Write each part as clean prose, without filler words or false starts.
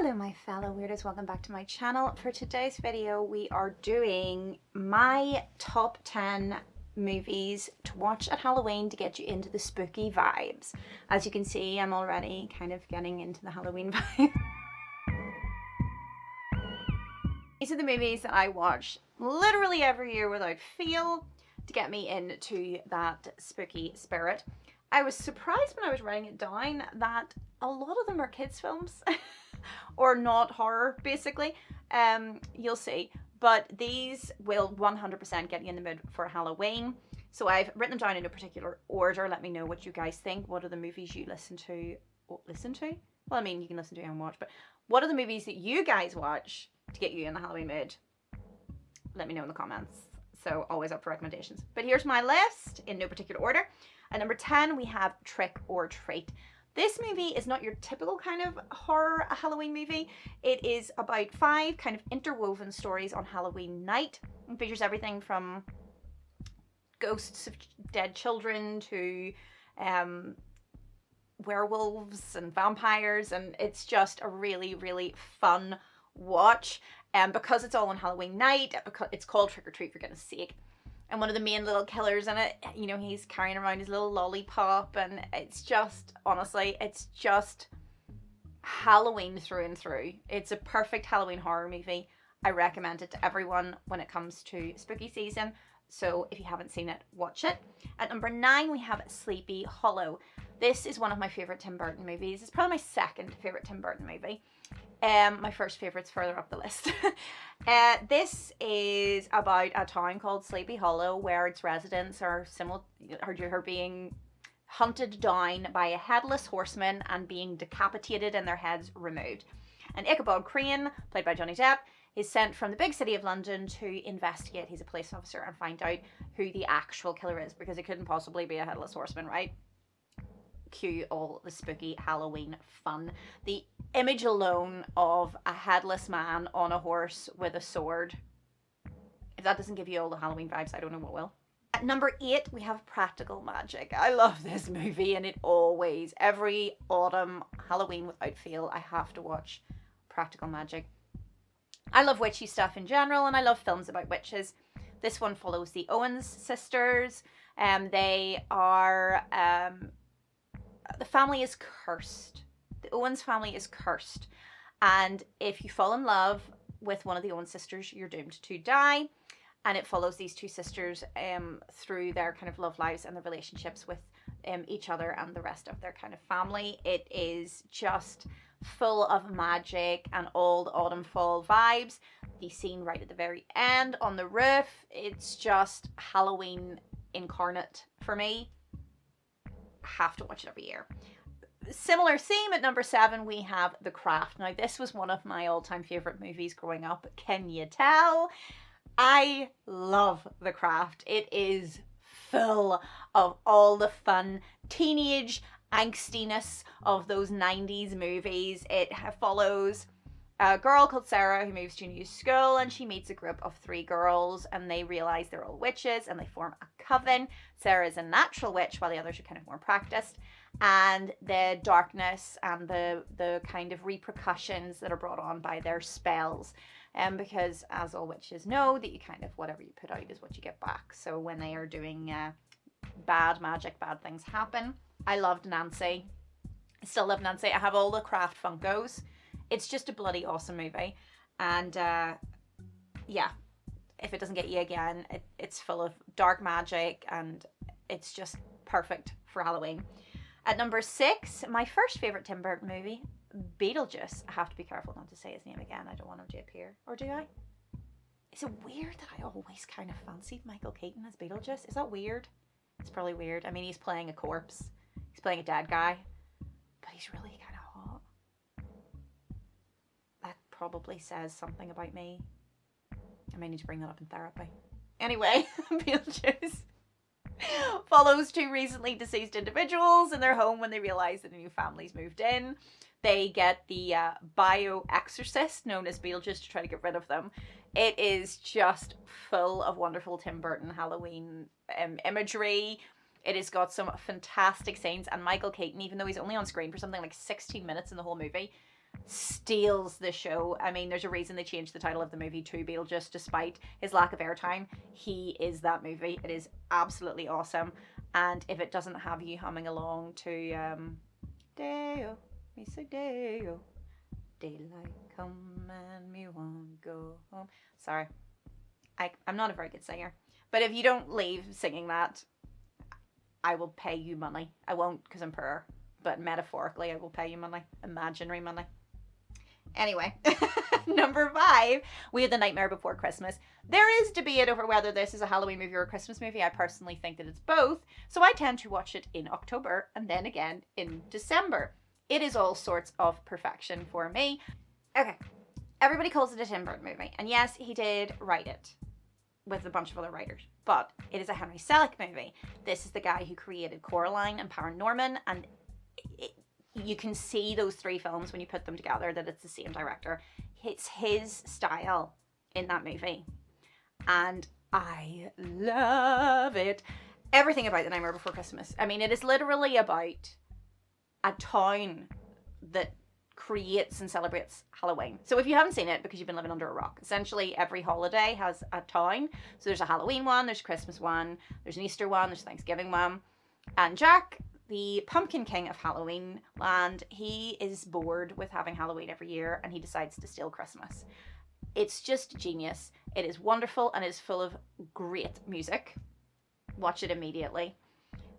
Hello my fellow weirdos, welcome back to my channel. For today's video we are doing my top 10 movies to watch at Halloween to get you into the spooky vibes. As you can see, I'm already kind of getting into the Halloween vibe. These are the movies that I watch literally every year without fail to get me into that spooky spirit. I was surprised when I was writing it down that a lot of them are kids' films. Or not horror, basically. You'll see. But these will 100% get you in the mood for Halloween. So I've written them down in no particular order. Let me know what you guys think. What are the movies you listen to? Well, I mean, you can listen to and watch, but what are the movies that you guys watch to get you in the Halloween mood? Let me know in the comments. So always up for recommendations. But here's my list in no particular order. At number 10, we have Trick or Treat. This movie is not your typical kind of horror Halloween movie. It is about 5 kind of interwoven stories on Halloween night. It features everything from ghosts of dead children to werewolves and vampires, and it's just a really, really fun watch. Because it's all on Halloween night, it's called Trick or Treat for goodness sake. And one of the main little killers in it, you know, he's carrying around his little lollipop, and it's just, honestly, it's just Halloween through and through. It's a perfect Halloween horror movie. I recommend it to everyone when it comes to spooky season. So if you haven't seen it, watch it. At number 9, we have Sleepy Hollow. This is one of my favorite Tim Burton movies. It's probably my second favorite Tim Burton movie. My first favorite's further up the list. This is about a town called Sleepy Hollow where its residents are being hunted down by a headless horseman and being decapitated and their heads removed. And Ichabod Crane, played by Johnny Depp, is sent from the big city of London to investigate. He's a police officer and find out who the actual killer is, because it couldn't possibly be a headless horseman, right? Cue all the spooky Halloween fun. The image alone of a headless man on a horse with a sword, if that doesn't give you all the Halloween vibes, I don't know what will. At number 8, we have Practical Magic. I love this movie, and it always, every autumn, Halloween without fail, I have to watch Practical Magic. I love witchy stuff in general, and I love films about witches. This one follows the Owens sisters. They are the family is cursed. The Owens family is cursed. And if you fall in love with one of the Owens sisters, you're doomed to die. And it follows these two sisters through their kind of love lives and the relationships with each other and the rest of their kind of family. It is just full of magic and old autumn fall vibes. The scene right at the very end on the roof, it's just Halloween incarnate for me. Have to watch it every year. Similar theme at number 7, we have The Craft. Now this was one of my all-time favorite movies growing up. Can you tell? I love The Craft. It is full of all the fun teenage angstiness of those 90s movies. It follows a girl called Sarah who moves to a new school, and she meets a group of 3 girls, and they realize they're all witches and they form a coven. Sarah is a natural witch while the others are kind of more practiced, and the darkness and the kind of repercussions that are brought on by their spells. Because as all witches know, that you kind of, whatever you put out is what you get back. So when they are doing bad magic, bad things happen. I loved Nancy. I still love Nancy. I have all the Craft Funkos. It's just a bloody awesome movie. And yeah, if it doesn't get you again, it's full of dark magic and it's just perfect for Halloween. At number 6, my first favorite Tim Burton movie, Beetlejuice. I have to be careful not to say his name again. I don't want him to appear. Or do I? Is it weird that I always kind of fancied Michael Keaton as Beetlejuice? Is that weird? It's probably weird. I mean, he's playing a corpse. He's playing a dead guy. But he's really kind of hot. That probably says something about me. I may need to bring that up in therapy. Anyway, Beetlejuice follows 2 recently deceased individuals in their home when they realize that a new family's moved in. They get the bio-exorcist known as Beetlejuice to try to get rid of them. It is just full of wonderful Tim Burton Halloween imagery. It has got some fantastic scenes, and Michael Keaton, even though he's only on screen for something like 16 minutes in the whole movie, steals the show. I mean, there's a reason they changed the title of the movie to Beetlejuice despite his lack of airtime. He is that movie. It is absolutely awesome. And if it doesn't have you humming along to Deo, me say Deo, daylight come and me won't go home. Sorry, I'm not a very good singer. But if you don't leave singing that, I will pay you money. I won't because I'm poor, but metaphorically I will pay you money. Imaginary money. Anyway, number 5, we had The Nightmare Before Christmas. There is debate over whether this is a Halloween movie or a Christmas movie. I personally think that it's both, so I tend to watch it in October and then again in December. It is all sorts of perfection for me. Okay, everybody calls it a Tim Burton movie, and yes, he did write it with a bunch of other writers, but it is a Henry Selick movie. This is the guy who created Coraline and Paranorman, and you can see those 3 films when you put them together that it's the same director. It's his style in that movie, and I love it. Everything about The Nightmare Before Christmas. I mean, it is literally about a town that creates and celebrates Halloween. So if you haven't seen it because you've been living under a rock, essentially every holiday has a town. So there's a Halloween one, there's a Christmas one, there's an Easter one, there's a Thanksgiving one. And Jack, the Pumpkin King of Halloween land, he is bored with having Halloween every year and he decides to steal Christmas. It's just genius. It is wonderful and it is full of great music. Watch it immediately.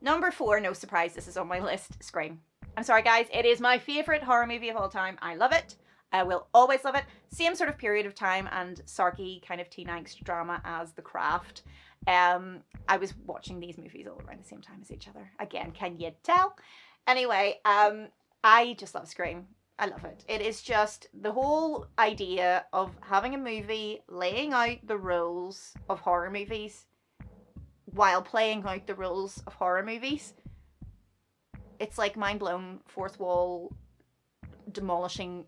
Number 4, no surprise, this is on my list, Scream. I'm sorry guys, it is my favourite horror movie of all time. I love it. I will always love it. Same sort of period of time and sarky kind of teen angst drama as The Craft. I was watching these movies all around the same time as each other. Again, can you tell? Anyway, I just love Scream. I love it. It is just the whole idea of having a movie laying out the rules of horror movies while playing out the rules of horror movies. It's like mind blown, fourth wall, demolishing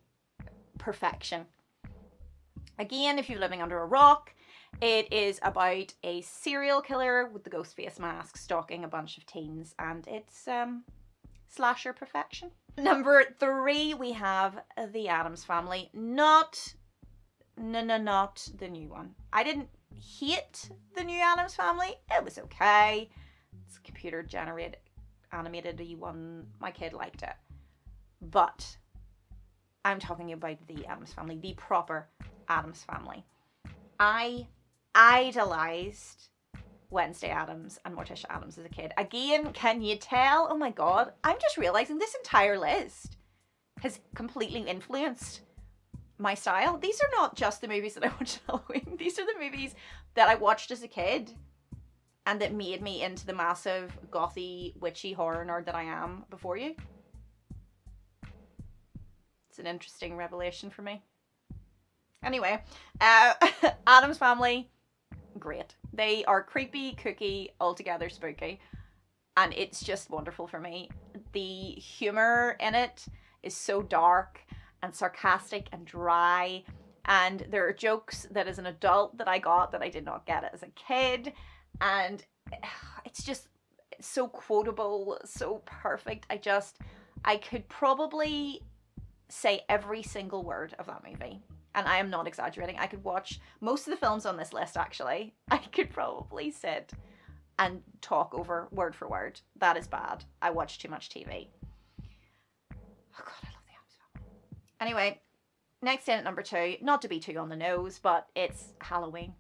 perfection. Again, if you're living under a rock, it is about a serial killer with the ghost face mask stalking a bunch of teens, and it's slasher perfection. Number 3, we have The Addams Family. Not the new one. I didn't hate the new Addams Family. It was okay. It's computer generated, animated one. My kid liked it. But I'm talking about The Addams Family, the proper Addams Family. I idolized Wednesday Addams and Morticia Addams as a kid. Again, can you tell? Oh my god, I'm just realizing this entire list has completely influenced my style. These are not just the movies that I watched on Halloween. These are the movies that I watched as a kid and that made me into the massive gothy, witchy horror nerd that I am before you. It's an interesting revelation for me. Anyway, Addams Family, great. They are creepy, kooky, altogether spooky, and it's just wonderful for me. The humor in it is so dark and sarcastic and dry, and there are jokes that as an adult that I got that I did not get as a kid, and it's just so quotable, so perfect. I could probably say every single word of that movie. And I am not exaggerating. I could watch most of the films on this list, actually. I could probably sit and talk over word for word. That is bad. I watch too much TV. Oh god, I love The Addams Family. Anyway, next in at number 2, not to be too on the nose, but it's Halloween.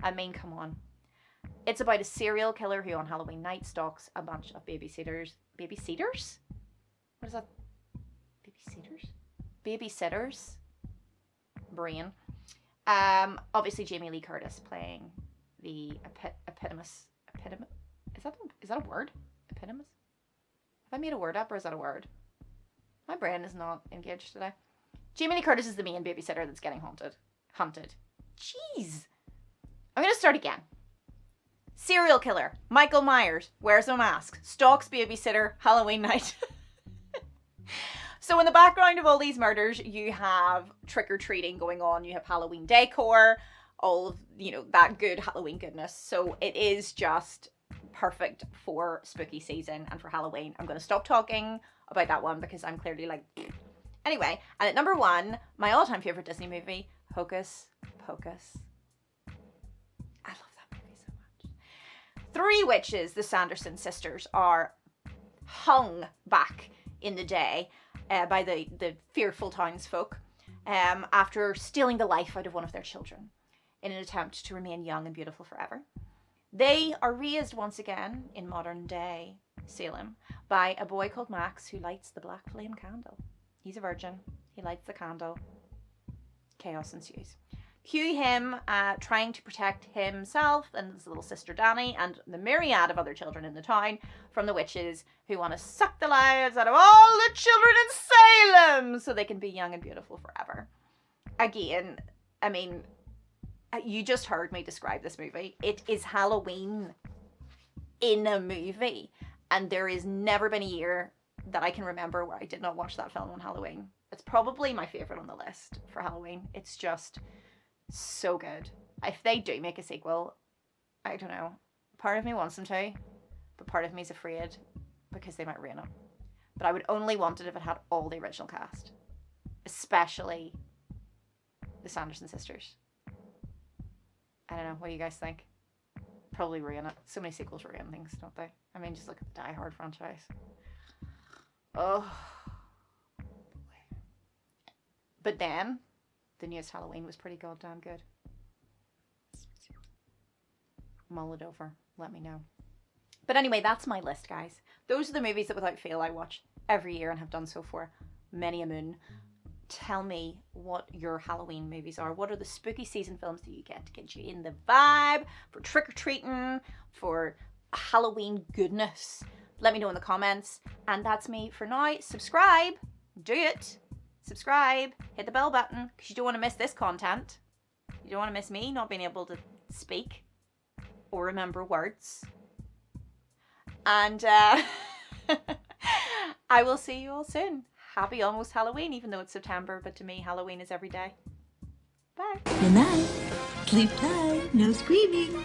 I mean, come on. It's about a serial killer who on Halloween night stalks a bunch of babysitters. Babysitters? What is that? Babysitters? Babysitters? Brain. Obviously Jamie Lee Curtis playing the epitomus. Is that a word? Epitomus? Have I made a word up or is that a word? My brain is not engaged today. Jamie Lee Curtis is the main babysitter that's getting hunted. Jeez. I'm gonna start again. Serial killer, Michael Myers, wears a mask, stalks babysitter, Halloween night. So in the background of all these murders, you have trick-or-treating going on, you have Halloween decor, all of, that good Halloween goodness. So it is just perfect for spooky season and for Halloween. I'm going to stop talking about that one because I'm clearly like, Anyway, and at number 1, my all-time favorite Disney movie, Hocus Pocus. I love that movie so much. 3 witches, the Sanderson sisters, are hung back in the day by the fearful townsfolk after stealing the life out of one of their children in an attempt to remain young and beautiful forever. They are raised once again in modern day Salem by a boy called Max who lights the black flame candle. He's a virgin. He lights the candle. Chaos ensues. Cue him trying to protect himself and his little sister Danny and the myriad of other children in the town from the witches who want to suck the lives out of all the children in Salem so they can be young and beautiful forever. Again, I mean, you just heard me describe this movie. It is Halloween in a movie. And there has never been a year that I can remember where I did not watch that film on Halloween. It's probably my favourite on the list for Halloween. It's just so good. If they do make a sequel, I don't know. Part of me wants them to, but part of me is afraid because they might ruin it. But I would only want it if it had all the original cast. Especially the Sanderson sisters. I don't know. What do you guys think? Probably ruin it. So many sequels ruin things, don't they? I mean, just look at the Die Hard franchise. Oh. But then, the newest Halloween was pretty goddamn good. Mull it over. Let me know. But anyway, that's my list, guys. Those are the movies that without fail I watch every year and have done so for many a moon. Tell me what your Halloween movies are. What are the spooky season films that you get to get you in the vibe for trick-or-treating, for Halloween goodness? Let me know in the comments. And that's me for now. Subscribe. Do it. Subscribe. Hit the bell button because you don't want to miss this content. You don't want to miss me not being able to speak or remember words. And I will see you all soon. Happy almost Halloween, even though it's September, but to me, Halloween is every day. Bye. Good night. Sleep tight. No screaming.